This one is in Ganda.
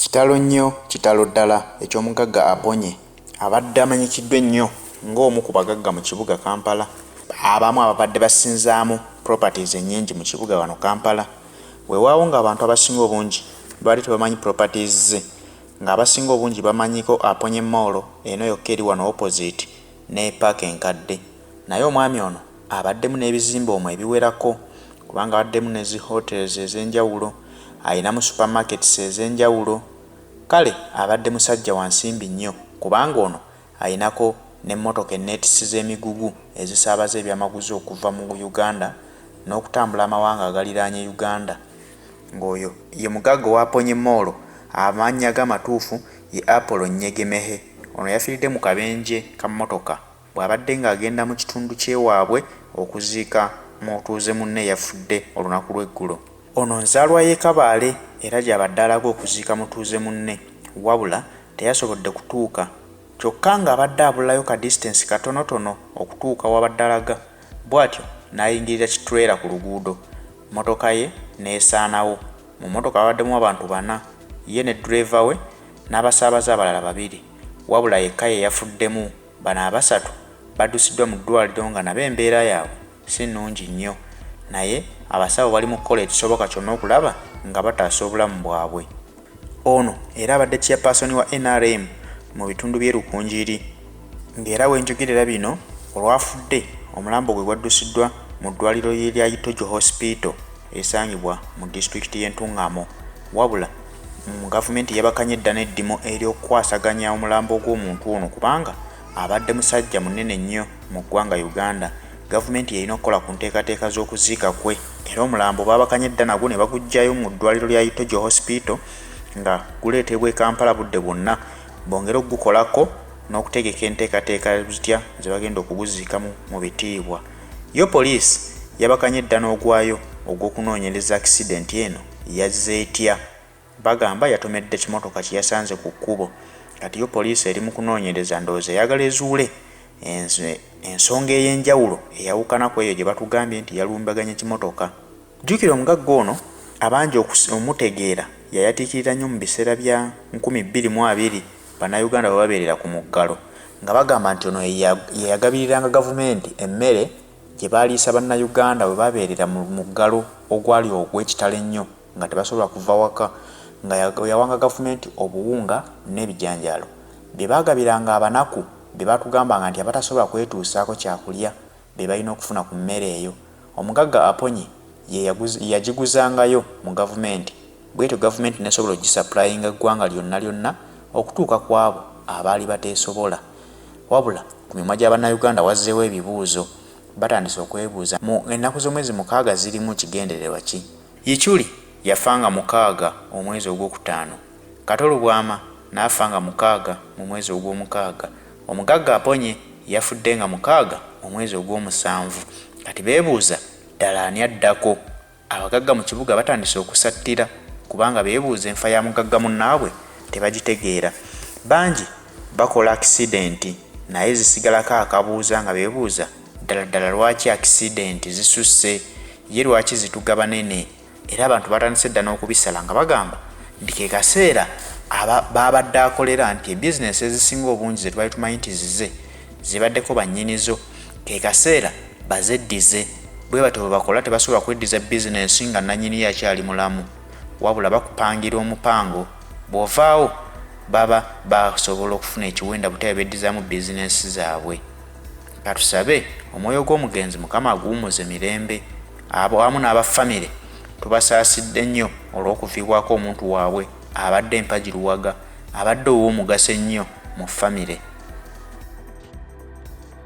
Kitalo nnyo, kitalo ddala eky'omugagga Aponye abadde amanyikiddwa ennyo ng'omu ku bagagga mu kibuga Kampala. Abamu ababadde basinzaamu properties ennyingi mu kibuga wano Kampala. Weewaawo ng'abantu abasinga obungi baali tebamanyi properties ze, ng'abasinga obungi bamanyiko Aponye Mall eno yokka eri wano opposite ne paaka enkadde. Naye omwami ono abaddemu n'ebizimbe omwo ebiwerako, kubanga abaddemu ne zi hotels ez'enjawulo, ayinamu supermarkets ez'enjawulo. Kale abadde musajja wa nsimbi nnyo, kubanga ono ayinako n'emmotoka enneetisi z'emigugu ezisaabaza ebyamaguzi okuva mu Uganda n'okutambula amawanga agaliraanye Uganda. Ng'oyo ye mugagga wa Aponye Mall, amannya g'amatuufu ye Apollo Nyegemehe. Ono yafiiridde mu kabenje ka mmotoka bw'abadde ng'agenda mu kitundu ky'ewaabwe okuziika mutuuze munne yafudde olunaku lw'eggulo. Ono nzaalwa y'e Kabaale era gy'abadde alaga okuziika mutuuze munne, wabula teyasobodde kutuuka, kyokka ng'abadde abulayo ka distance katonotono okutuuka wabadde alaga. Bw'atyo n'ayingirira kitulera ku luguudo, mmotoka ye n'esaanawo. Mu mmotoka abaddemu abantu 4, ye ne ddereeva we n'abasaabaze abalala 2, wabula yekka ye yafuddemu. Bano abasatu baddusiddwa mu ddwaliro nga nabo embeera yaabwe si nnungi nnyo, naye abasawo bali mu kukola ekisoboka kyonna okulaba nga bataasa obulamu bwabwe. Ono era abadde chairperson wa NRM mu bitundu by'e Rukunjiri, ng'era wenjogerera bino olwafudde omulambo gwe gwaddusiddwa mu ddwaliro lya Itojo Hospital esangibwa mu disitulikiti y'e Ntungamo, wabula gavumenti yabakanye edda n'eddimu ery'okukwasaganya omulambo gw'omuntu ono kubanga abadde musajja munene nnyo mu ggwanga Uganda. Gavumenti yalina okukola ku nteekateeka z'okuziika kwe, era omulambo baabakanye edda nagwo ne baguggyayo mu ddwaliro lya Itojo Hospital nga guleetebwa e Kampala budde bwonna, bongera okugukolako n'okutegeka enteekateeka zitya ze bagenda okuguziikamu mu bitiibwa. Yo poliisi yabakanye edda n'ogwayo ogw'okunoonyereza accident eno yazze etya. Bagamba yatomedde kimotoka kye yasanze ku kkubo. Kati yo poliisi eri mu kunoonyereza, ndowooza eyagala ezuule ensonga ey'enjawulo eyawukana ku eyo gye batugambye nti yalumbaganya kimotoka. Jjukira omugagga ono abangi omutegeera yayatiikirira nnyo mu biseera bya 2020 bannayuganda bwe babeerera ku muggalo, nga bagamba nti ono yeyagabiriranga gavumenti emmere gye baaliisa bannayuganda bwe babeerera mu muggalo ogwali ogw'ekitalo ennyo nga tebasobola kuva waka, nga yawanga gavumenti obuwunga n'ebijanjaalo bye baagabiranga abanaku, bye batugambanga nti abatasobola kwetuusaako kyakulya bye balina okufuna ku mmere eyo. Omugagga Aponye yagiguzangayo mu gavumenti, bwetyo gavumenti nesobola ogisaplayinga eggwanga lyonna lyonna okutuuka ku abo abaali bateesobola. Wabula ku mimwa gy'abannayuganda wazzeewo ebibuuzo, batandise okwebuuza mu ennaku z'omwezi 6 zirimu kigendererwa ki? Yichuli yafanga 6 omwezi ogw'okutaano, Katolo Bwama n'afanga 6 mu mwezi ogw'omukaaga, omugagga Aponye yafudde nga 6 omwezi ogw'omusanvu. Kati beebuuza ddala ani addako? Abagagga mu kibuga batandise okusattira kubanga beebuuza enfa ya mugagga munnaabwe tebagitegeera. Bangi bakola accident naye zisigalako akabuuza nga beebuuza ddala lwaki accident zisusse, ye lwaki zitugaba nene? Era abantu batandise dda n'okubisala nga bagamba nti ke kaseera babadde akolera nti ebizinesi ezisinga obungi ze twali tumanyi nti zize zibaddeko bannyinizo, ke kaseera bazeddize. Bwe batyo bwe bakola tebasobola kweddiza bizinesi nga nannyini yakyali mulamu, wabula bakupangira omupango, bw'ovaawo baba basobola okufuna ekiwenda butebe beddizaamu bizinesi zaabwe. Katusabe omwoyo gw'omugenzi Mukama aguwummuze mirembe. Abo awamu n'abafamire tubasaasidde nnyo olw'okufiibwako omuntu waabwe abadde mpagiruwaga, abadde ow'omugaso ennyo mu famire.